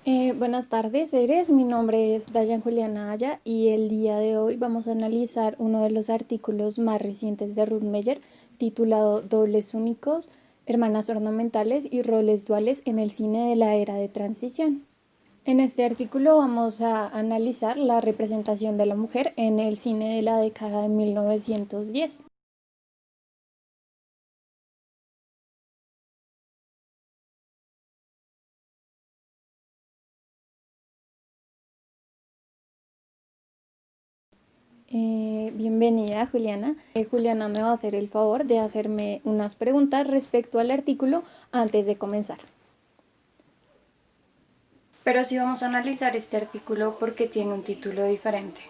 Buenas tardes, Eres. Mi nombre es Dayan Juliana Aya y el día de hoy vamos a analizar uno de los artículos más recientes de Ruth Meyer titulado Dobles únicos, hermanas ornamentales y roles duales en el cine de la era de transición. En este artículo vamos a analizar la representación de la mujer en el cine de la década de 1910. Bienvenida, Juliana. Juliana me va a hacer el favor de hacerme unas preguntas respecto al artículo antes de comenzar. Pero sí vamos a analizar este artículo porque tiene un título diferente.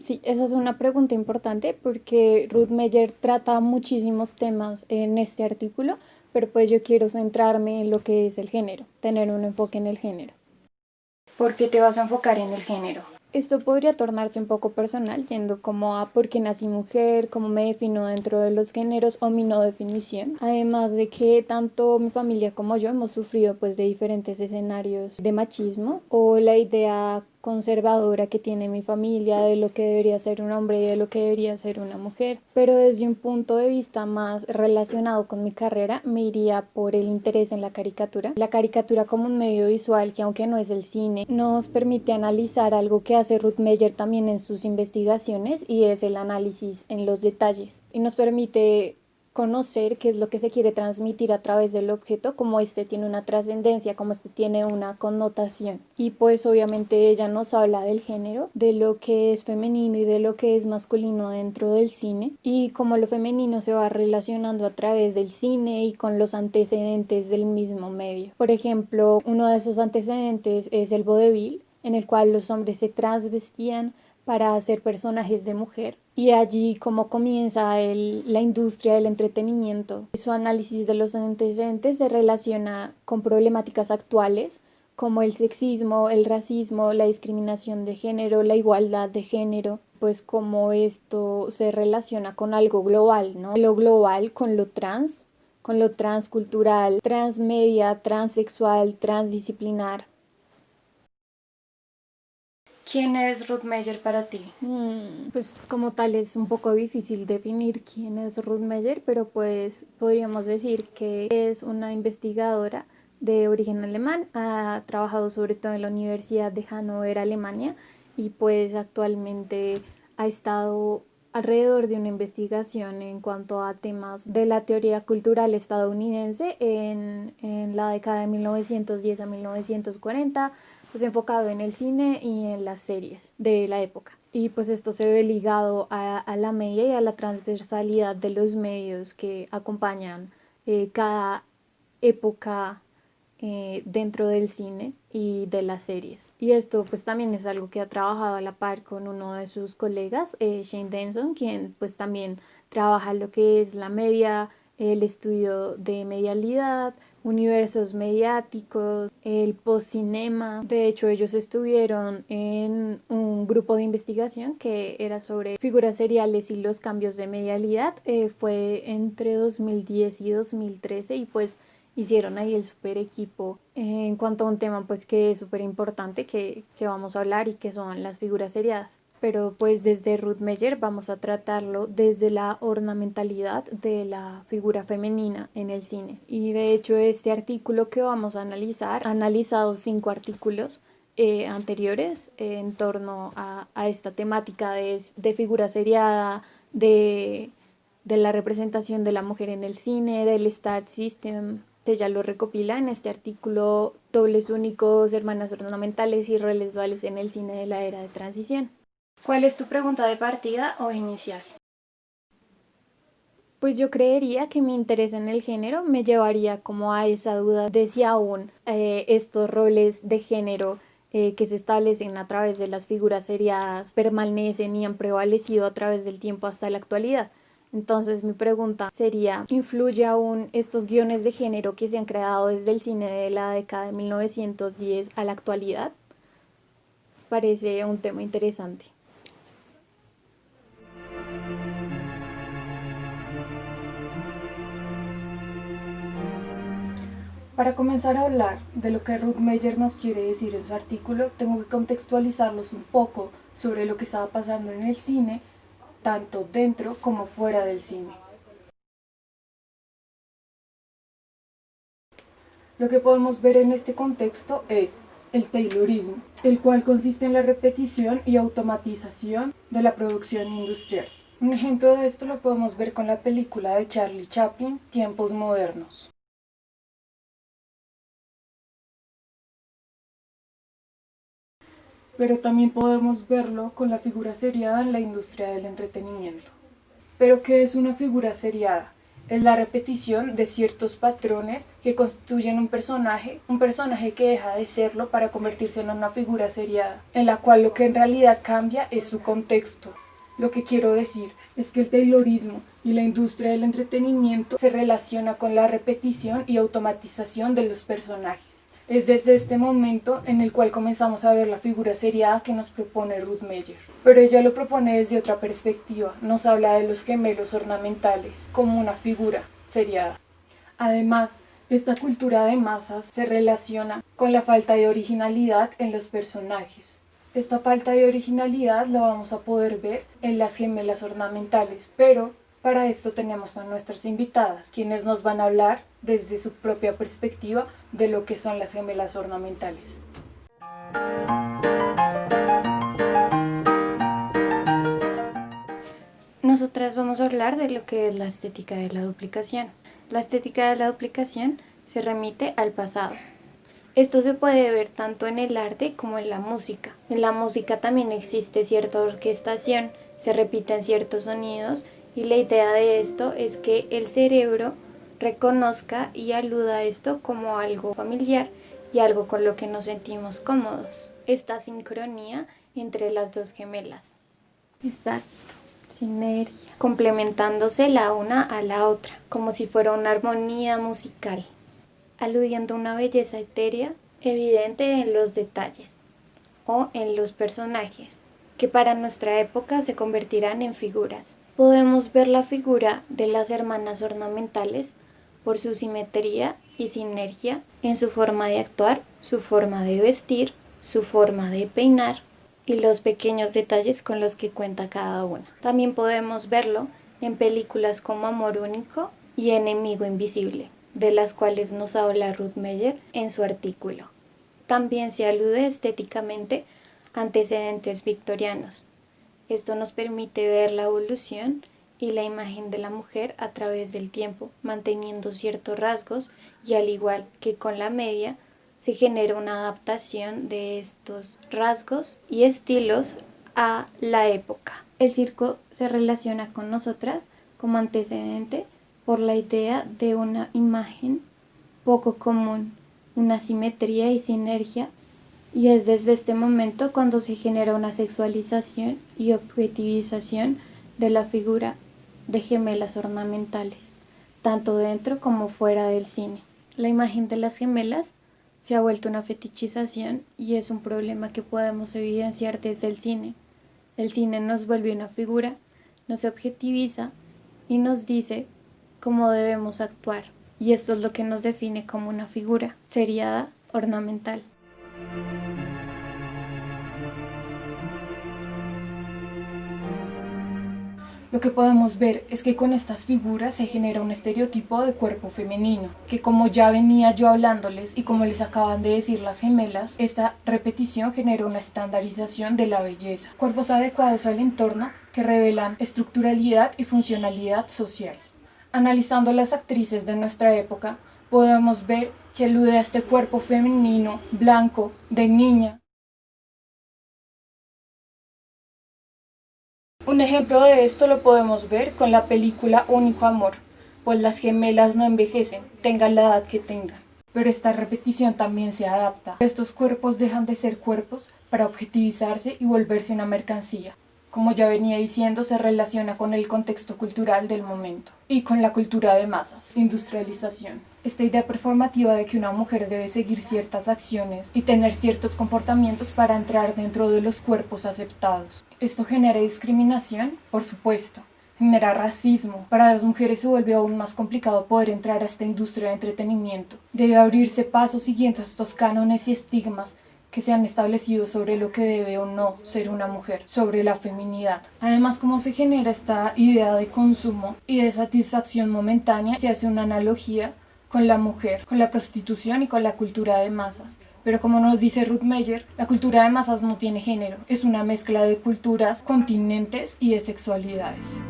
Sí, esa es una pregunta importante porque Ruth Meyer trata muchísimos temas en este artículo, pero pues yo quiero centrarme en lo que es el género, tener un enfoque en el género. ¿Por qué te vas a enfocar en el género? Esto podría tornarse un poco personal, yendo como a por qué nací mujer, cómo me defino dentro de los géneros o mi no definición. Además de que tanto mi familia como yo hemos sufrido pues de diferentes escenarios de machismo o la idea conservadora que tiene mi familia de lo que debería ser un hombre y de lo que debería ser una mujer. Pero desde un punto de vista más relacionado con mi carrera, me iría por el interés en la caricatura. La caricatura como un medio visual que, aunque no es el cine, nos permite analizar algo que hace Ruth Meyer también en sus investigaciones, y es el análisis en los detalles. Y nos permite conocer qué es lo que se quiere transmitir a través del objeto, como este tiene una trascendencia, como este tiene una connotación. Y pues obviamente ella nos habla del género, de lo que es femenino y de lo que es masculino dentro del cine, y cómo lo femenino se va relacionando a través del cine y con los antecedentes del mismo medio. Por ejemplo, uno de esos antecedentes es el vodevil, en el cual los hombres se transvestían para hacer personajes de mujer, y allí como comienza la industria del entretenimiento. Su análisis de los antecedentes se relaciona con problemáticas actuales como el sexismo, el racismo, la discriminación de género, la igualdad de género, pues como esto se relaciona con algo global, ¿no? Lo global con lo transcultural, transmedia, transexual, transdisciplinar. ¿Quién es Ruth Meyer para ti? Pues como tal es un poco difícil definir quién es Ruth Meyer, pero pues podríamos decir que es una investigadora de origen alemán, ha trabajado sobre todo en la Universidad de Hannover, Alemania, y pues actualmente ha estado alrededor de una investigación en cuanto a temas de la teoría cultural estadounidense en la década de 1910 a 1940, pues enfocado en el cine y en las series de la época. Y pues esto se ve ligado a la media y a la transversalidad de los medios que acompañan cada época dentro del cine y de las series. Y esto pues también es algo que ha trabajado a la par con uno de sus colegas, Shane Denson, quien pues también trabaja lo que es la media, el estudio de medialidad, universos mediáticos, el postcinema. De hecho, ellos estuvieron en un grupo de investigación que era sobre figuras seriales y los cambios de medialidad. Fue entre 2010 y 2013, y pues hicieron ahí el super equipo en cuanto a un tema pues que es súper importante que vamos a hablar, y que son las figuras seriadas. Pero pues desde Ruth Meyer vamos a tratarlo desde la ornamentalidad de la figura femenina en el cine. Y de hecho este artículo que vamos a analizar, ha analizado 5 artículos anteriores en torno a esta temática de figura seriada, de la representación de la mujer en el cine, del Star System. Ella lo recopila en este artículo Dobles únicos, hermanas ornamentales y roles duales en el cine de la era de transición. ¿Cuál es tu pregunta de partida o inicial? Pues yo creería que mi interés en el género me llevaría como a esa duda de si aún estos roles de género que se establecen a través de las figuras seriadas permanecen y han prevalecido a través del tiempo hasta la actualidad. Entonces mi pregunta sería, ¿influye aún estos guiones de género que se han creado desde el cine de la década de 1910 a la actualidad? Parece un tema interesante. Para comenzar a hablar de lo que Ruth Meyer nos quiere decir en su artículo, tengo que contextualizarlos un poco sobre lo que estaba pasando en el cine, tanto dentro como fuera del cine. Lo que podemos ver en este contexto es el Taylorismo, el cual consiste en la repetición y automatización de la producción industrial. Un ejemplo de esto lo podemos ver con la película de Charlie Chaplin, Tiempos Modernos. Pero también podemos verlo con la figura seriada en la industria del entretenimiento. ¿Pero qué es una figura seriada? Es la repetición de ciertos patrones que constituyen un personaje que deja de serlo para convertirse en una figura seriada, en la cual lo que en realidad cambia es su contexto. Lo que quiero decir es que el Taylorismo y la industria del entretenimiento se relaciona con la repetición y automatización de los personajes. Es desde este momento en el cual comenzamos a ver la figura seriada que nos propone Ruth Meyer. Pero ella lo propone desde otra perspectiva, nos habla de los gemelos ornamentales como una figura seriada. Además, esta cultura de masas se relaciona con la falta de originalidad en los personajes. Esta falta de originalidad la vamos a poder ver en las gemelas ornamentales, pero para esto tenemos a nuestras invitadas, quienes nos van a hablar desde su propia perspectiva de lo que son las gemelas ornamentales. Nosotras vamos a hablar de lo que es la estética de la duplicación. La estética de la duplicación se remite al pasado. Esto se puede ver tanto en el arte como en la música. En la música también existe cierta orquestación, se repiten ciertos sonidos y la idea de esto es que el cerebro reconozca y aluda a esto como algo familiar y algo con lo que nos sentimos cómodos. Esta sincronía entre las dos gemelas. Exacto, sinergia. Complementándose la una a la otra, como si fuera una armonía musical, aludiendo a una belleza etérea evidente en los detalles o en los personajes, que para nuestra época se convertirán en figuras. Podemos ver la figura de las hermanas ornamentales por su simetría y sinergia en su forma de actuar, su forma de vestir, su forma de peinar y los pequeños detalles con los que cuenta cada una. También podemos verlo en películas como Amor Único y Enemigo Invisible, de las cuales nos habla Ruth Meyer en su artículo. También se alude estéticamente a antecedentes victorianos. Esto nos permite ver la evolución y la imagen de la mujer a través del tiempo, manteniendo ciertos rasgos y al igual que con la media, se genera una adaptación de estos rasgos y estilos a la época. El circo se relaciona con nosotras como antecedente por la idea de una imagen poco común, una simetría y sinergia, y es desde este momento cuando se genera una sexualización y objetivización de la figura de gemelas ornamentales, tanto dentro como fuera del cine. La imagen de las gemelas se ha vuelto una fetichización y es un problema que podemos evidenciar desde el cine. El cine nos vuelve una figura, nos objetiviza y nos dice cómo debemos actuar. Y esto es lo que nos define como una figura seriada, ornamental. Lo que podemos ver es que con estas figuras se genera un estereotipo de cuerpo femenino, que como ya venía yo hablándoles y como les acaban de decir las gemelas, esta repetición genera una estandarización de la belleza, cuerpos adecuados al entorno que revelan estructuralidad y funcionalidad social. Analizando las actrices de nuestra época, podemos ver que alude a este cuerpo femenino, blanco, de niña. Un ejemplo de esto lo podemos ver con la película Único Amor, pues las gemelas no envejecen, tengan la edad que tengan. Pero esta repetición también se adapta. Estos cuerpos dejan de ser cuerpos para objetivizarse y volverse una mercancía. Como ya venía diciendo, se relaciona con el contexto cultural del momento y con la cultura de masas, industrialización. Esta idea performativa de que una mujer debe seguir ciertas acciones y tener ciertos comportamientos para entrar dentro de los cuerpos aceptados. Esto genera discriminación, por supuesto. genera racismo. Para las mujeres se vuelve aún más complicado poder entrar a esta industria de entretenimiento. Debe abrirse paso siguiendo estos cánones y estigmas que se han establecido sobre lo que debe o no ser una mujer, sobre la feminidad. Además, cómo se genera esta idea de consumo y de satisfacción momentánea, se hace una analogía con la mujer, con la prostitución y con la cultura de masas. Pero como nos dice Ruth Meyer, la cultura de masas no tiene género, es una mezcla de culturas, continentes y de sexualidades.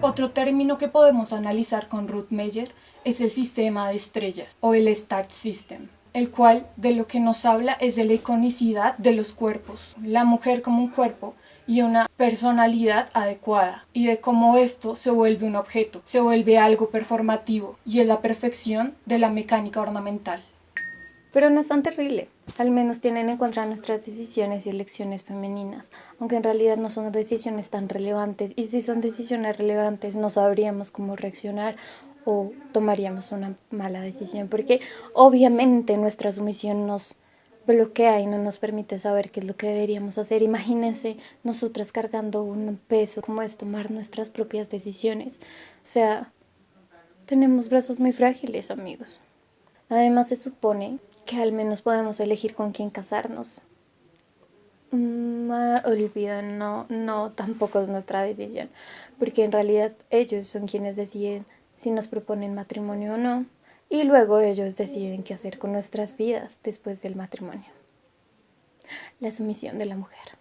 Otro término que podemos analizar con Ruth Meyer es el sistema de estrellas o el Star System, el cual de lo que nos habla es de la iconicidad de los cuerpos, la mujer como un cuerpo y una personalidad adecuada, y de cómo esto se vuelve un objeto, se vuelve algo performativo y es la perfección de la mecánica ornamental. Pero no es tan terrible, al menos tienen en cuenta nuestras decisiones y elecciones femeninas, aunque en realidad no son decisiones tan relevantes, y si son decisiones relevantes no sabríamos cómo reaccionar o tomaríamos una mala decisión, porque obviamente nuestra sumisión nos bloquea y no nos permite saber qué es lo que deberíamos hacer. Imagínense nosotras cargando un peso como es tomar nuestras propias decisiones. O sea, tenemos brazos muy frágiles, amigos. Además se supone que al menos podemos elegir con quién casarnos. Olviden, no, tampoco es nuestra decisión, porque en realidad ellos son quienes deciden si nos proponen matrimonio o no, y luego ellos deciden qué hacer con nuestras vidas después del matrimonio. La sumisión de la mujer.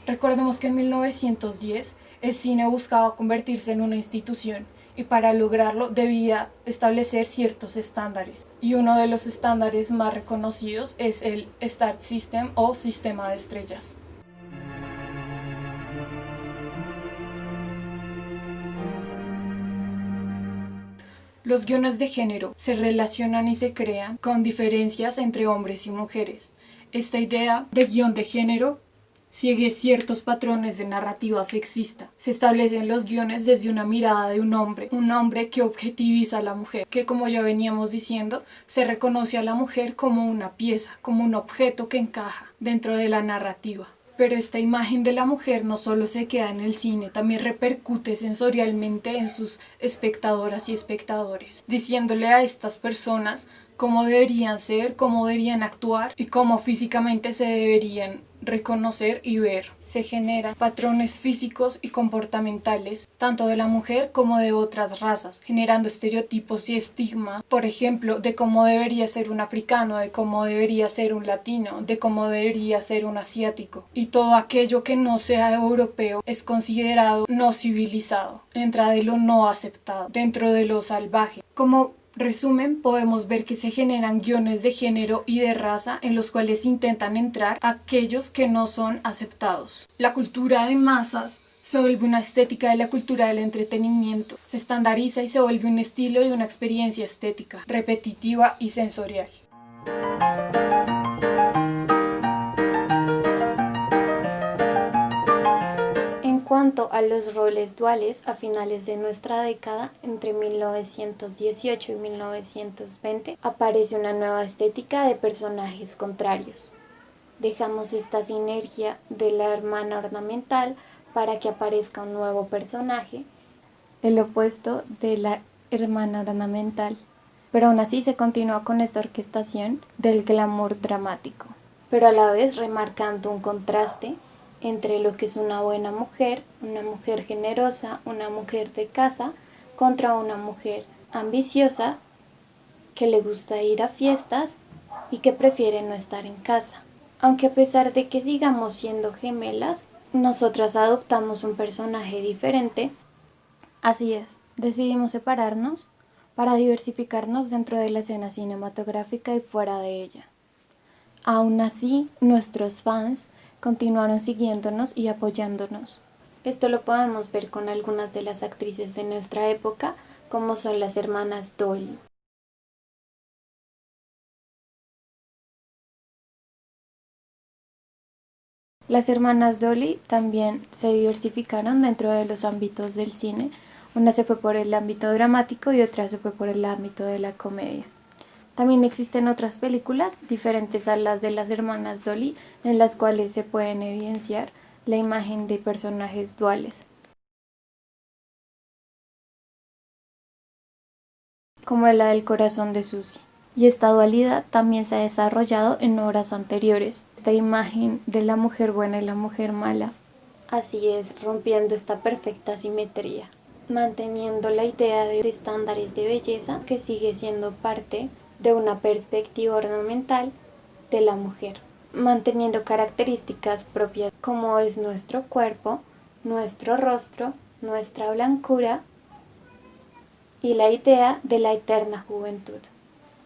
Recordemos que en 1910 el cine buscaba convertirse en una institución y para lograrlo debía establecer ciertos estándares. Y uno de los estándares más reconocidos es el Star System o sistema de estrellas. Los guiones de género se relacionan y se crean con diferencias entre hombres y mujeres. Esta idea de guión de género sigue ciertos patrones de narrativa sexista. Se establecen los guiones desde una mirada de un hombre que objetiviza a la mujer, que como ya veníamos diciendo, se reconoce a la mujer como una pieza, como un objeto que encaja dentro de la narrativa. Pero esta imagen de la mujer no solo se queda en el cine, también repercute sensorialmente en sus espectadoras y espectadores, diciéndole a estas personas cómo deberían ser, cómo deberían actuar y cómo físicamente se deberían reconocer y ver. Se generan patrones físicos y comportamentales, tanto de la mujer como de otras razas, generando estereotipos y estigma, por ejemplo, de cómo debería ser un africano, de cómo debería ser un latino, de cómo debería ser un asiático. Y todo aquello que no sea europeo es considerado no civilizado, entra de lo no aceptado, dentro de lo salvaje. Como resumen, podemos ver que se generan guiones de género y de raza en los cuales intentan entrar aquellos que no son aceptados. La cultura de masas se vuelve una estética de la cultura del entretenimiento, se estandariza y se vuelve un estilo y una experiencia estética, repetitiva y sensorial. En cuanto a los roles duales, a finales de nuestra década, entre 1918 y 1920, aparece una nueva estética de personajes contrarios. Dejamos esta sinergia de la hermana ornamental para que aparezca un nuevo personaje, el opuesto de la hermana ornamental. Pero aún así se continúa con esta orquestación del glamour dramático, pero a la vez remarcando un contraste entre lo que es una buena mujer, una mujer generosa, una mujer de casa, contra una mujer ambiciosa que le gusta ir a fiestas y que prefiere no estar en casa. Aunque a pesar de que sigamos siendo gemelas, nosotras adoptamos un personaje diferente. Así es, decidimos separarnos para diversificarnos dentro de la escena cinematográfica y fuera de ella. Aún así, nuestros fans continuaron siguiéndonos y apoyándonos. Esto lo podemos ver con algunas de las actrices de nuestra época, como son las hermanas Dolly. Las hermanas Dolly también se diversificaron dentro de los ámbitos del cine. Una se fue por el ámbito dramático y otra se fue por el ámbito de la comedia. También existen otras películas diferentes a las de las hermanas Dolly, en las cuales se pueden evidenciar la imagen de personajes duales, como la del corazón de Susie. Y esta dualidad también se ha desarrollado en obras anteriores. Esta imagen de la mujer buena y la mujer mala. Así es, rompiendo esta perfecta simetría, manteniendo la idea de estándares de belleza que sigue siendo parte de una perspectiva ornamental de la mujer, manteniendo características propias como es nuestro cuerpo, nuestro rostro, nuestra blancura y la idea de la eterna juventud.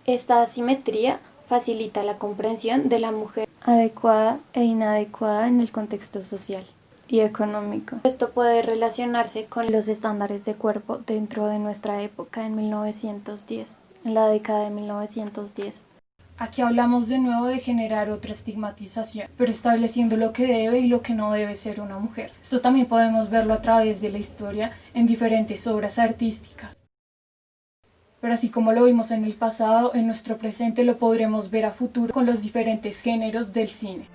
Esta asimetría facilita la comprensión de la mujer adecuada e inadecuada en el contexto social y económico. Esto puede relacionarse con los estándares de cuerpo dentro de nuestra época en 1910, en la década de 1910. Aquí hablamos de nuevo de generar otra estigmatización, pero estableciendo lo que debe y lo que no debe ser una mujer. Esto también podemos verlo a través de la historia en diferentes obras artísticas. Pero así como lo vimos en el pasado, en nuestro presente lo podremos ver a futuro con los diferentes géneros del cine.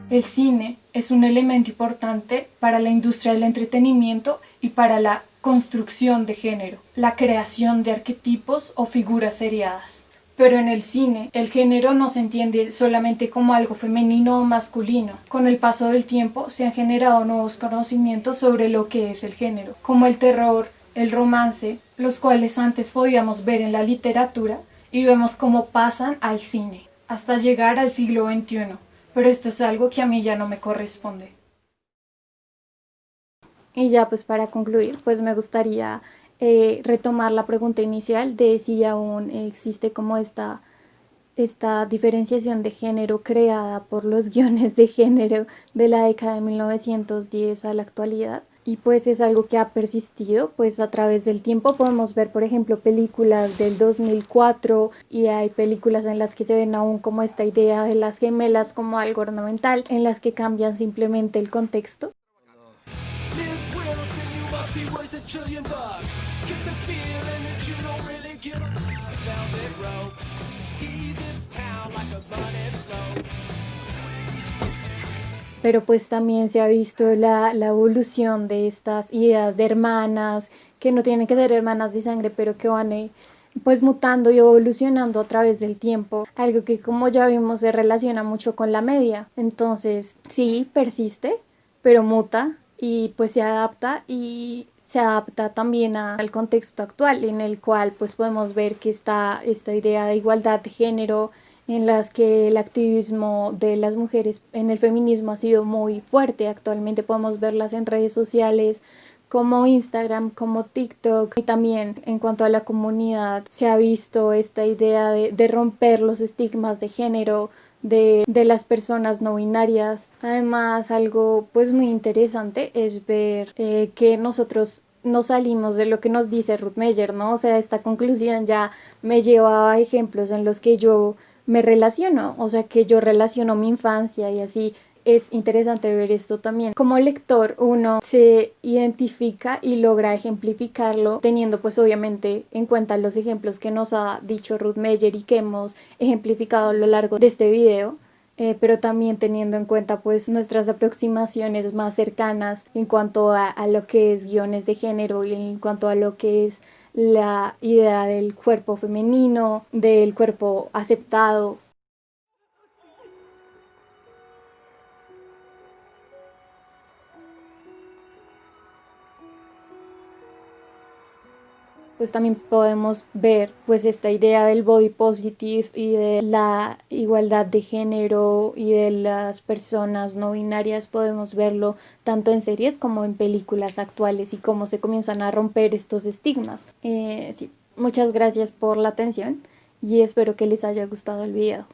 El cine es un elemento importante para la industria del entretenimiento y para la construcción de género, la creación de arquetipos o figuras seriadas. Pero en el cine, el género no se entiende solamente como algo femenino o masculino. Con el paso del tiempo se han generado nuevos conocimientos sobre lo que es el género, como el terror, el romance, los cuales antes podíamos ver en la literatura y vemos cómo pasan al cine, hasta llegar al siglo XXI. Pero esto es algo que a mí ya no me corresponde. Y ya pues para concluir, pues me gustaría retomar la pregunta inicial de si aún existe como esta diferenciación de género creada por los guiones de género de la década de 1910 a la actualidad. Y pues es algo que ha persistido, pues a través del tiempo podemos ver, por ejemplo, películas del 2004 y hay películas en las que se ven aún como esta idea de las gemelas como algo ornamental, en las que cambian simplemente el contexto. Pero pues también se ha visto la evolución de estas ideas de hermanas, que no tienen que ser hermanas de sangre, pero que van pues mutando y evolucionando a través del tiempo, algo que como ya vimos se relaciona mucho con la media. Entonces sí, persiste, pero muta y pues se adapta también al contexto actual en el cual pues podemos ver que está esta idea de igualdad de género, en las que el activismo de las mujeres en el feminismo ha sido muy fuerte. Actualmente podemos verlas en redes sociales como Instagram, como TikTok, y también en cuanto a la comunidad se ha visto esta idea de romper los estigmas de género de las personas no binarias. Además, algo pues muy interesante es ver que nosotros no salimos de lo que nos dice Ruth Meyer, ¿no? O sea, esta conclusión ya me lleva a ejemplos en los que yo me relaciono, o sea, que yo relaciono mi infancia y así. Es interesante ver esto también. Como lector uno se identifica y logra ejemplificarlo teniendo pues obviamente en cuenta los ejemplos que nos ha dicho Ruth Meyer y que hemos ejemplificado a lo largo de este video. Pero también teniendo en cuenta pues nuestras aproximaciones más cercanas en cuanto a lo que es guiones de género y en cuanto a lo que es la idea del cuerpo femenino, del cuerpo aceptado. Pues también podemos ver pues esta idea del body positive y de la igualdad de género y de las personas no binarias. Podemos verlo tanto en series como en películas actuales y cómo se comienzan a romper estos estigmas. Sí, muchas gracias por la atención y espero que les haya gustado el video.